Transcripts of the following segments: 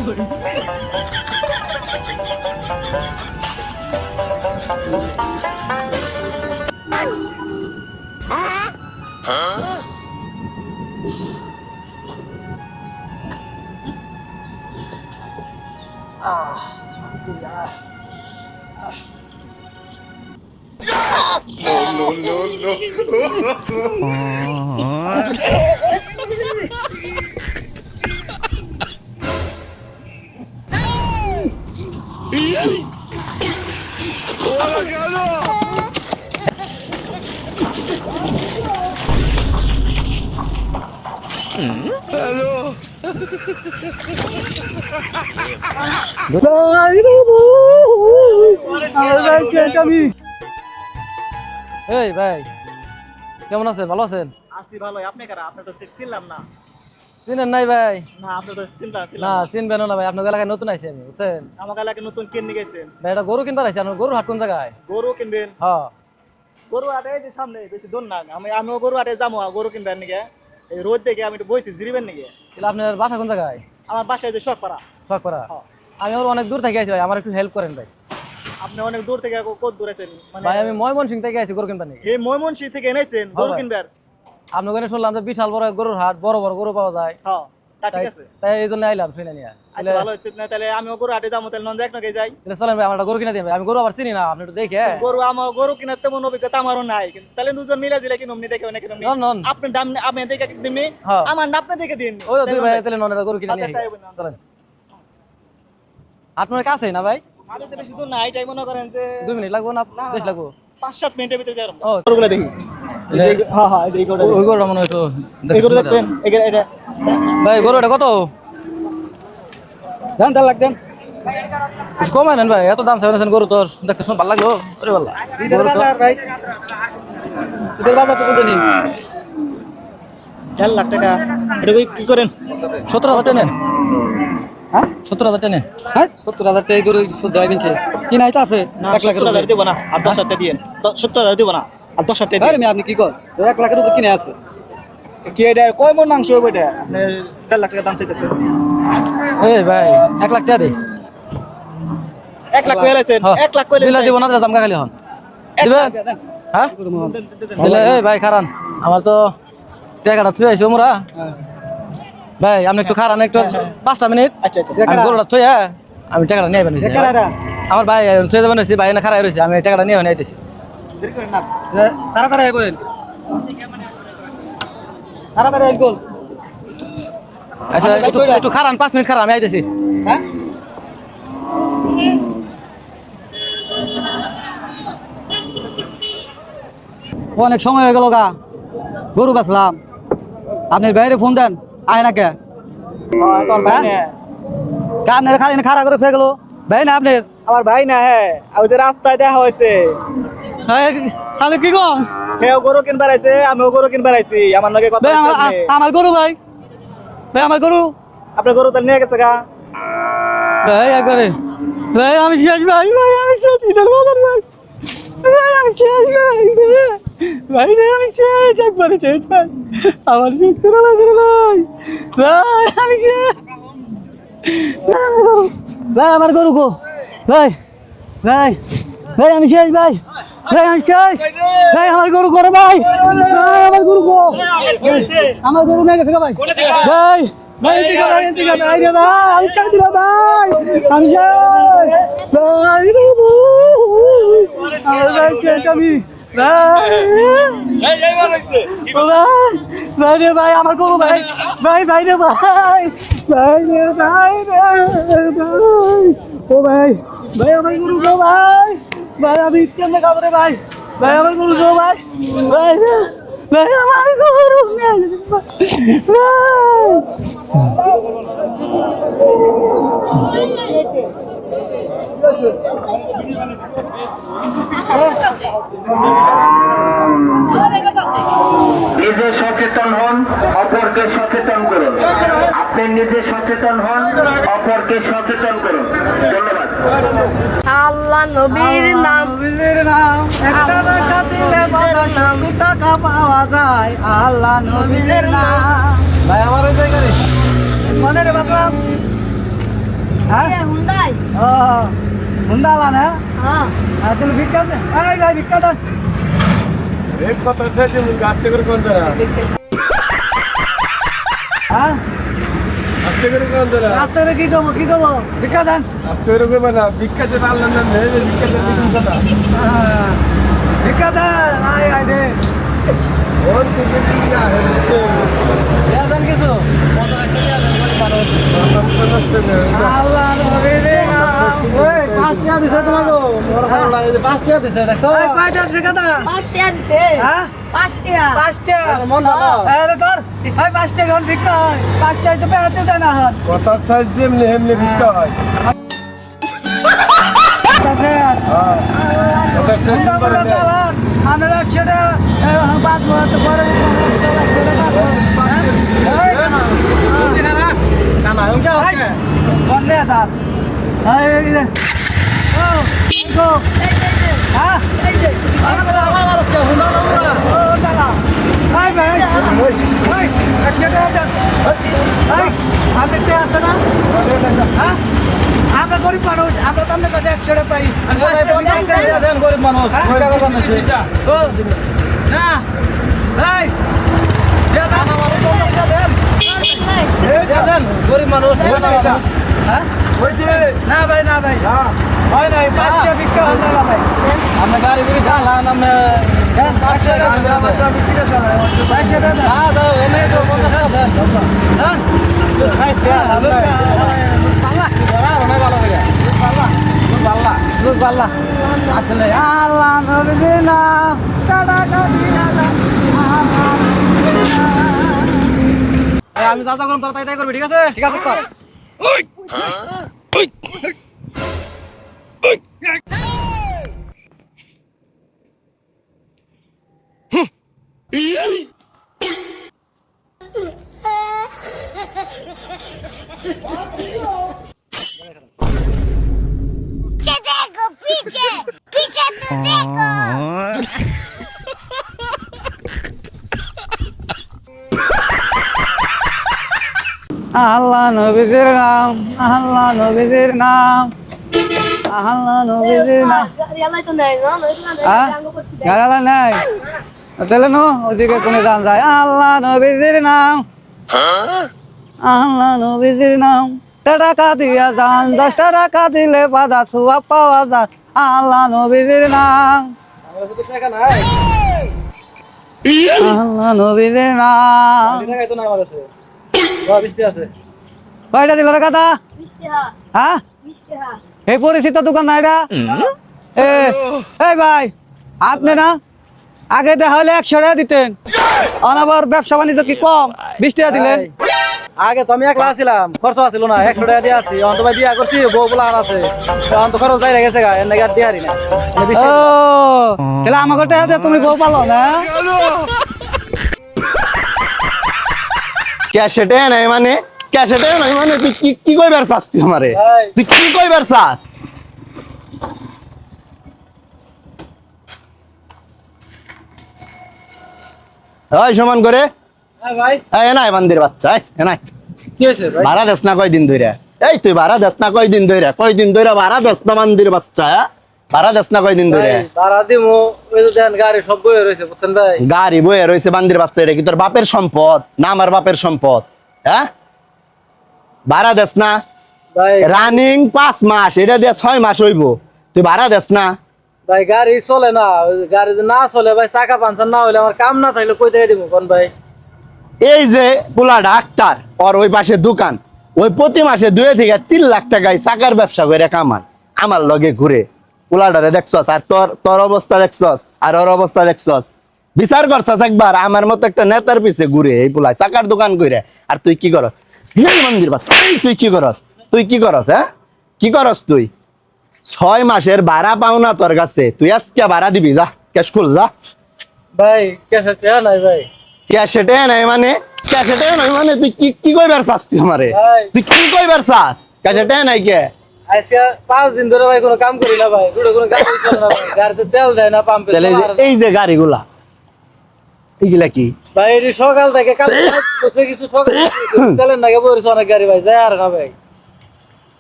এই ভাই কেমন আছেন? ভালো আছেন? আছি ভালো। আপনি কারা? আপনি তো চিনলাম না। চিনেন নাই ভাই? না, আপনি তো চিন্তা ছিল না চিনবেন না ভাই, আপনার এলাকায় নতুন আইছি আমি, বুঝছেন? আমার এলাকায় নতুন কিনে গেছেন। ভাই এটা গরু কিনবার আইছি। আপনার গরুর হাট কোন জায়গায়? গরু কিনবেন? হ্যাঁ গরু হাটে এই যে সামনে, বেশি দূর না। আমিও গরু হাটে যাবো গরু কিনবেন নাকি। এই রোদ দেখে আমি একটু বইছি জিরিবেন নাকি। তাহলে আপনার বাসা কোন জায়গায়? আমার বাসায় যে শখপাড়া। শখপাড়া? আমি ওর অনেক দূর থেকে আইছি ভাই, আমার একটু হেল্প করেন ভাই। আপনি অনেক দূর থেকে কত দূর আছেন? ভাই আমি ময়মনসিং থেকে আইছি গরু কিনবার নাকি। এই ময়মনসিংহ থেকে এনেছেন গরু কিনবেন? আপনার ওখানে শুনলাম যে বিশাল বড় গরুর হাট, বড় বড় গরু পাওয়া যায়। হ্যাঁ তা ঠিক আছে। তাই এই জন্য আইলাম শুনে নিয়ে। আচ্ছা ভালো হচ্ছে না, তাহলে আমিও গরু হাটে যাবো, তাহলে নন এক নাকি যাই। তাহলে চলেন ভাই, আমার একটা গরু কিনে দিন ভাই। আমি গরু আবার চিনি না, আপনি একটু দেখে। আমার গরু কেনার তেমন অভিজ্ঞতা আমারও নাই, কিন্তু তাহলে দুজন মিলে দিলে কি নমনি দেখে অনেক নমনি। আপনি দাম আপনি দেখে দিননি, আমার না আপনি দেখে দিন। ওই দুই ভাই তাহলে নন একটা গরু কিনে নিয়ে চলেন। আপনার কাছেই না ভাই? আমি তো বেশি দূর না, এটাই মনে করেন যে 2 মিনিট লাগবে না? বেশ লাগবে? 5-7 মিনিটের ভিতরে যাই। ও গরুগুলো দেখি। হ্যাঁ হ্যাঁ, এই গরুটা, ওই গরুটা মনে হয় একটু এই গরু দেখবেন। এটা ভাই গরুটা কত জান তার লাগবেন? কিছু কমায় নেন ভাই, এত দাম চাইছেন গরু তো দেখতে শুনে ভালো লাগলো। আরে ভালো ঈদের বাজার ভাই, ঈদের বাজার তো বুঝেনি। 4 লাখ টাকা এটা কি করেন? 17,000 টাকা নেন। হ্যাঁ 17,000 টাকা নেন। হ্যাঁ 70,000 টাকা গরু শুদ্ধ আইবিনছে কি নাই তো আছে? 1 লাখের উপরে দেব না, আর 10,000 টাকা দিয়েন। 70,000 দেব না, আর 10,000 টাকা দিয়েন। আপনি কি কর? 1 লাখের উপরে কিনে আছে কি? এটা কয় মন মাংস হবে? এটা আপনি 4 লাখ টাকা দাম চাইতেছেন। এই ভাই 1 লাখ টাকা দে। 1 লাখ কইলেছেন? 1 লাখ কইলে দিলা দিব না, জামকা খালি হন দিবেন? হ্যাঁ দিলে। এই ভাই খারান, আমার তো টাকাটা থুই আইছো মোরা। ভাই আপনি একটু খারান, একটু 5টা মিনিট। আচ্ছা আচ্ছা, আমি গরুটা থুই আমি টাকাটা নিয়ে আইবেন। আমার ভাই থুই যাবেন হইছে, ভাই না খারাই রইছে, আমি টাকাটা নিয়ে আইতেছি। দেরি করেন না, তাড়াতাড়ি আই বলেন, তাড়াতাড়ি আই বল। আচ্ছা একটু খারান, 5 মিনিট খারান, আমি আইতেছি। হ্যাঁ অনেক সময় হয়ে গেল গা, গরু বেচলাম। আপনি বাইরে ফোন দেন, আয় না কে? তোর ভাই না? আপনার খালি খাড়া করে হয়ে গেল ভাই না আপনার? আমার ভাই না। হ্যাঁ ওই যে রাস্তায় দেখা হয়েছে। তাহলে কি কম? হেও গরু কিনবার আইছে, আমিও গরু কিনবার আইছি। আমার লগে কথা হইছে। আমার গরু ভাই, ভাই আমার গরু। আপনার গরু তাহলে নিয়ে গেছে গা? ভাই একবারে ভাই আমি শেষ ভাই, ভাই আমি শেষ ঈদের বাজার ভাই, ভাই আমি শেষ ভাই, ভাই ভাই আমি শেষ, একবারে শেষ ভাই, আমার শেষ করা লাগছে ভাই, ভাই আমি শেষ, ভাই আমার গরু গো ভাই, ভাই ভাই আমি শেষ ভাই, ভাই আমি শেষ ভাই, আমার গরু করে ভাই, ভাই আমার গরু গো, আমার গরু নিয়ে গেছে ভাই, ভাই ভাই ঠিক আছে ভাই রে ভাই, আমি চাই দিলাম ভাই, আমি চাই ভাই রে ভাই, আমি শেষ, আমি ভাই রে ভাই, আমার গরু ভাই, ভাই ভাই রে ভাই, ভাই রে ভাই ভাই, ও ভাই ভাই আমার গরু গো ভাই, ভাই আমি কেমনে খাবো রে ভাই, ভাই আমার গরু গো ভাই, ভাই ভাই আমার গরু ভাই, নিজে সচেতন হন, অপরকে সচেতন করুন। আপনি নিজে সচেতন হন, অপরকে সচেতন করুন। ধন্যবাদ। আল্লাহ নবীর নাম, নবীর নাম, একটা টাকা দিলে 50 টাকা পাওয়া যায়, আল্লাহ নবীর নাম। ভাই আমার ওই জায়গায় মনে রে বাবা, হ্যাঁ হুন্ডাই ও হুন্ডা আলা না হ্যাঁ তুমি ভিক্ষা দেন এই ভাই ভিক্ষা দেন এক কথা থেকে আস্তে করে কোন ধরা হ্যাঁ আস্তে করে কোন ধরা রাস্তায় কি করবো ভিক্ষা দেন আস্তে করে কইবা না ভিক্ষা যে পারলেন না নেবে ভিক্ষা যে দিন কথা ভিক্ষা দেন আয় আয় দে ওর থেকে দিন না দেন কিছু আল্লাহ নবী রে ওই 5 টাকা দিছে তোমাকে মোর ভালো লাগে 5 টাকা দিছে দেখছো এই 5 টাকা দিছে কথা 5 টাকা দিছে হ্যাঁ 5 টাকা 5 টাকা মন ভালো আরে তোর এই 5 টাকা কোন ভিক্ষা হয় 5 টাকা তো পেতে দেন না হাত কথা সাইজ যেমনি হেমনি ভিক্ষা হয় আমরা একসাথে বাদ মতো পরে বললে দাস আছে না আমরা গরিব মানুষ আমরা তো আপনার কাছে 100 টাকা পাই গরিব মানুষ না এই গরিব মানুষ না ভাই না ভাই হয় নাই 5 টাকা বিক্রি হয় না ভাই আমরা গাড়ি করে চালান আমরা 5 টাকা না দাও এনে তো 50 টাকা দেন হ্যাঁ 22 টাকা পাল্লা অনেক ভালো লাগে পাল্লা লোক পাল্লা আসলে আল্লাহ নবীর নাম কাটা কাটি আমি যা যা করব তাই তাই করবি ঠিক আছে ঠিক আছে স্যার देखो पीछे पीछे तो देखो আল্লাহ নবীর নাম আল্লাহ নবীর নাম আল্লাহ নবীর নাম याला तो नहीं ना গাড়ালা নাই তাহলে নো ওদিকে কোনে যান যায় আল্লাহ নবীর নাম আল্লাহ নবীর নাম টাকা দিয়া যান 10 টাকা দিলে বাধা সুয়া পাওয়া যায় আল্লাহ নবীর নাম টাকা নাই আল্লাহ নবীর নাম টাকা তো নাই আমার কাছে 20 টাকা আছে কয়টা দিল রে কথা मिस्टर হ্যাঁ मिस्टर এই পরিচিত দোকান না এটা এই ভাই আপনি না আগে দেখা হলে 100 টাকা দিতেন অনাবার ব্যবসা বাণিজ্য কি কম 20 টাকা দিলেন আগে তো আমি একলা ছিলাম খরচ আছিল না 100 টাকা দিয়ে আসছি অন্ত ভাই বিয়া করছি বউ বলা আর আছে অন্ত খরচ যাই গেছে গা এর নাকি আর দিয়ারি না ও তাহলে আমাকে টাকা দিয়ে তুমি বউ পালো না ক্যাশেটে নাই মানে ক্যাশেটে নাই মানে তুই কি কইবার চাস তুই আমারে তুই কি কইবার চাস ওই সমান করে হ্যাঁ ভাই এই নাই বান্দির বাচ্চা এই নাই কি হয়েছে ভাই ভাড়া দেস না কয়দিন ধরে এই তুই ভাড়া দেস না কয়দিন ধরে ভাড়া দেস না বান্দির বাচ্চা ভাড়া দেস না কয়দিন ধরে ভাড়া দিমু ওই যে দেন গাড়ি সব বয়ে রয়েছে বুঝছেন ভাই গাড়ি বয়ে রয়েছে বান্দির বাচ্চা এটা কি তোর বাপের সম্পদ না আমার বাপের সম্পদ হ্যাঁ ভাড়া দেস না ভাই রানিং 5 মাস এটা দিয়ে 6 মাস হইব তুই ভাড়া দেস না ভাই গাড়ি চলে না ওই গাড়ি যদি না চলে ভাই চাকা পাঞ্চার না হইলে আমার কাম না থাকলে কই থেকে দিমু কোন ভাই এই যে পোলা ডাক্তার ওর ওই পাশে দোকান ওই প্রতি মাসে 2 থেকে 3 লাখ টাকায় চাকার ব্যবসা করে কামান আমার লগে ঘুরে পোলাডারে দেখছস আর তোর অবস্থা দেখছস আর ওর অবস্থা দেখছস বিচার করছস একবার আমার মতো একটা নেতার পিছে ঘুরে এই পোলায় চাকার দোকান কইরে আর তুই কি করস এই মন্দির বাচ্চা তুই কি করস হ্যাঁ কি করস তুই 6 মাসের ভাড়া পাও না তোর কাছে তুই আজকে ভাড়া দিবি যা ক্যাশ খুল যা ভাই ক্যাশে টাকা নাই ভাই ক্যাশেটে নাই মানে তুই কি কইবার চাস তুই আমারে ভাই। তুই কি কইবার চাস ক্যাশেটে নাই কে আজকে 5 দিন ধরে ভাই কোনো কাম করি না ভাই কোনো গাড়ি চলে না ভাই গাড়িতে তেল দেয় না পাম্পে তাহলে এই যে গাড়িগুলা এইগুলা কি ভাই এটি সকাল থেকে কাল কিছু সকাল তেলের নাকি বইছে অনেক গাড়ি ভাই যায় আর না ভাই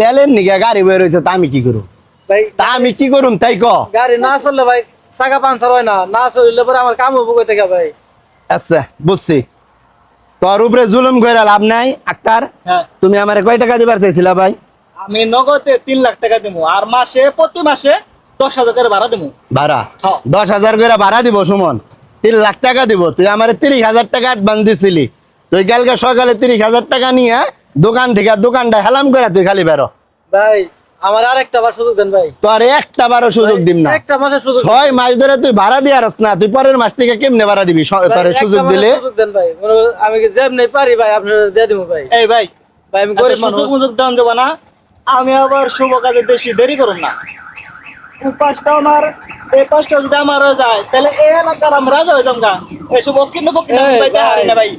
তেলের নিগে গাড়ি বের হয়েছে তা আমি কি করুম ভাই তা আমি কি করুম তাই ক গাড়ি না চললে ভাই চাকা পাঞ্চার হয় না, না চললে পরে আমার কাম হবো কই থেকে ভাই। আচ্ছা বুঝছি, তোর উপরে জুলুম করে লাভ নাই। আক্তার হ্যাঁ তুমি আমারে কয় টাকা দিবার চাইছিলা ভাই? আমি নগদে 3 লাখ টাকা দেবো, আর মাসে প্রতি মাসে 10,000 করে ভাড়া দেবো। ভাড়া হ্যাঁ। 10,000 করে ভাড়া দিব সুমন, 3 লাখ টাকা দিব। তুই আমারে 30,000 টাকা অ্যাডভান্স দিছিলি, তুই কালকে সকালে 30,000 টাকা নিয়ে দোকান থেকে দোকানটা হেলাম করে তুই খালি বেরো। ভাই আমার আরেকটা বার সুযোগ দেন ভাই, তোর একটা বারো সুযোগ দিম না। একটা মাসের সুযোগ 6 মাস ধরে তুই ভাড়া দিয়ে আসস না, তুই পরের মাস থেকে কেমনে ভাড়া দিবি? তোর সুযোগ দিলে সুযোগ দেন ভাই, মনে করেন আমি কি যেম নেই পারি ভাই, আপনার দিয়ে দিব ভাই। এই ভাই ভাই আমি গরিব মানুষ, সুযোগ দাম দেবো না, আমি আবার শুভ কাজে বেশি দেরি করুন না। পাঁচটা আমার এই পাঁচটা যদি আমার হয়ে যায় তাহলে এই এলাকার আমি রাজা হয়ে যাবো। এই শুভ কিন্তু ভাই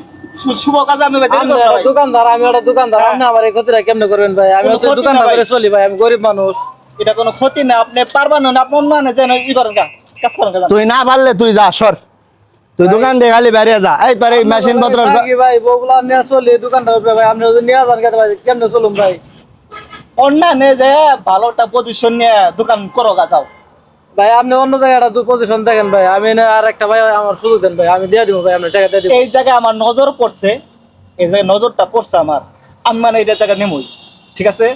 শুভ কাজে আমি ভাই দেরি করবো না ভাই। দোকানদার, আমি একটা দোকানদার, আপনি আমার এই ক্ষতিটা কেমনে করবেন ভাই? আমি কোনো তো ক্ষতি না দোকানদার ভাই। করে চলি ভাই, আমি গরিব মানুষ। এটা কোনো ক্ষতি না, আপনি পারবেন না, আপনি অন্য যেন ই করেন কাজ করেন। তুই না পারলে তুই যা সর, তুই দোকান দিয়ে খালি বেরিয়ে যা। এই তোর এই মেশিন পত্র থাকি ভাই, বগুলা নিয়ে চলি দোকানদার উপরে ভাই, আপনি যদি নিয়ে যান খেতে ভাই কেমনে চলুন ভাই? অন্য নে যে ভালোটা পজিশন নিয়ে দোকান করো যাও ভাই আপনি অন্য জায়গায় একটা পজিশন দেখেন ভাই, আমি না আর একটা ভাই আমার সুযোগ দেন ভাই, আমি দিয়ে দিব ভাই, আপনি টাকা দিয়ে দিব। এই জায়গায় আমার নজর পড়ছে, এই জায়গায় নজরটা পড়ছে আমার, আমি মানে এটা জায়গা নেমই। ঠিক আছে,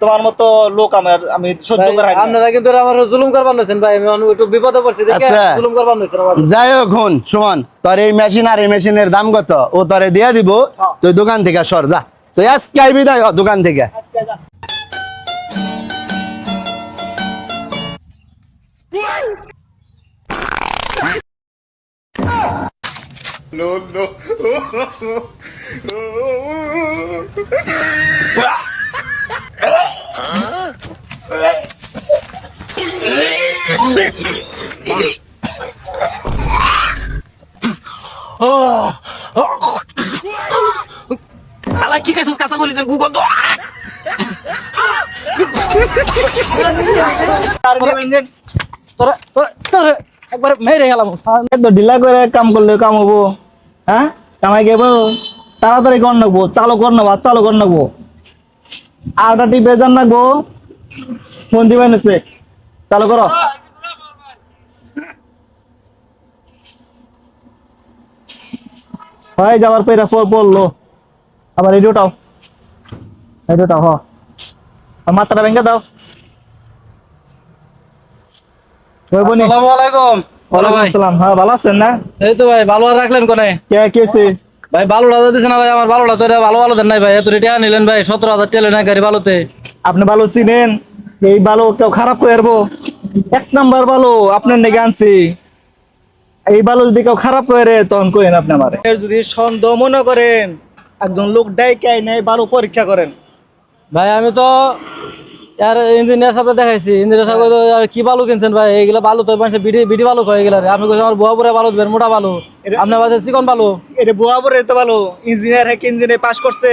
তোমার মতো লোক আমি সহ্য ভাই, করা আপনারা কিন্তু আমার জুলুম করবার নছেন ভাই, আমি একটু বিপদে পড়ছি দেখে আচ্ছা। জুলুম করবার নছেন আমার। যাই হোক হন সুমন, তোর এই মেশিন আর এই মেশিনের দাম কত ও তোরে দিয়ে দিব। তুই দোকান থেকে সর যা, তুই আজকে আইবি না দোকান থেকে। আলা কি কাইছস কাঁচা মরিচের গু গন্ধ। তোরে তোরে তোরে একবার মেরে গেলাম। তো ঢিলা করে কাম করলে কাম হবো, হ্যাঁ কামাই গেব তাড়াতাড়ি কর নাকবো, চালু কর নেবো, চালু কর নেবো, আরটা টিপে যান নাকবো, ফোন দিবেন এসে চালু করো। হয় যাওয়ার পেরা পড়লো আবার রেডিওটাও হ আর মাথাটা ভেঙে দাও। আসসালামু আলাইকুম। ভালো ভাই, আসসালাম, হ্যাঁ ভালো আছেন না? এই তো ভাই ভালো আর রাখলেন কোনে কে কেছে ভাই? ভালোটা দিছে না ভাই, আমার ভালোটা তো এটা ভালো দেন নাই ভাই, এত টাকা নিলেন ভাই, 17,000 টাকা না গাড়ি ভালোতে। আপনি ভালো চিনেন, এই ভালো কেউ খারাপ করে আসবো? 1 নাম্বার ভালো আপনার নেগে আনছি, এই ভালো যদি কেউ খারাপ করে তখন কইেন আপনি আমারে। যদি সন্দেহ মনে করেন একজন লোক ডাইকাই নেই, ভালো পরীক্ষা করেন। ভাই আমি তো আর ইঞ্জিনিয়ার সাহেব দেখাইছি, ইঞ্জিনিয়ার সাহেব তো আর কি বালু কিনছেন ভাই, এইগুলা বালু তো মানুষ বিডি বিডি বালু খাই গেল। আপনি কইছেন আমার বুয়া বুড়া বালু দেবেন, মোটা বালু, আপনার কাছে চিকন বালু। এটা বুয়া বরে তো ভালো ইঞ্জিনিয়ার, হ্যাঁ ইঞ্জিনিয়ার পাস করছে,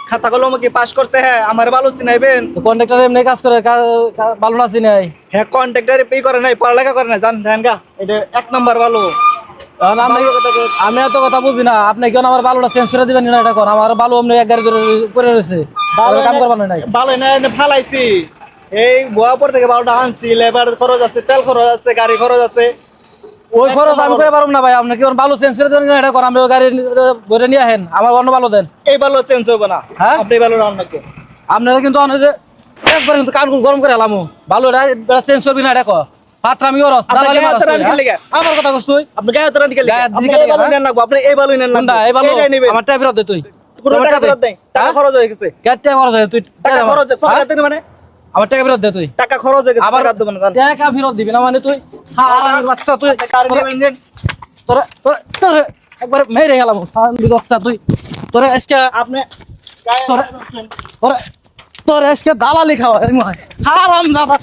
খাতা কলম কি পাস করছে, হ্যাঁ আমার ভালো চিনাইবেন। কন্ট্রাক্টর এমনি কাজ করে, বালু না চিনাই। হ্যাঁ কন্ট্রাক্টর পে করে নাই, পড়ালেখা করে নাই, জান ধ্যান গা, এটা 1 নাম্বার ভালো। কারণ আমি এত কথা বুঝি না, আপনি কেন আমার বালুটা চেঞ্জ করে দিবেন না? এটা কোন আমার বালু আপনি এক গাড়ি ধরে করে রয়েছে, কাম করবার নাই। ভালো না ফালাইছি, এই বুয়াপুর থেকে ভালোটা আনছি, লেবার খরচ আছে, তেল খরচ আছে, গাড়ি খরচ আছে, ওই খরচ আমি করে পারবো না ভাই, আপনি কি বালু চেঞ্জ করে দেবেন না? এটা কোন আমি গাড়ি ভরে নিয়ে আসেন, আমার অন্য বালু দেন। এই ভালো চেঞ্জ হবে না, হ্যাঁ আপনি ভালো রান্না কে আপনারা কিন্তু একবার কিন্তু কান গরম করে এলাম, ভালো এটা চেঞ্জ করবি না? দেখো পাত্র আমি ওর আমার কথা কস তুই, আপনি গায়ে হাত কে গায়ে হাত আপনি দিকে এই ভালো হ্যাঁ? নেন লাগবো, আপনি এই ভালো নেন কোনটা এই ভালো? আমার টাকা ফেরত দে তুই, পুরো টাকা ফেরত দেন, টাকা খরচ হয়ে গেছে, টাকা খরচ হয়ে তুই টাকা খরচ টাকা দেন মানে আমার টাকা ফেরত দে তুই, টাকা খরচ হয়ে গেছে, আবার টাকা দেবেন না। টাকা ফেরত দিবি না মানে তুই হারামির বাচ্চা তুই, ইঞ্জিন তোরে তোরে একবার মেরে গেলাম হারামির বাচ্চা তুই, তোরে আজকে আপনি গায়ে তোরে তোরে তোরে আজকে দালালি খাওয়া হারাম জাদা।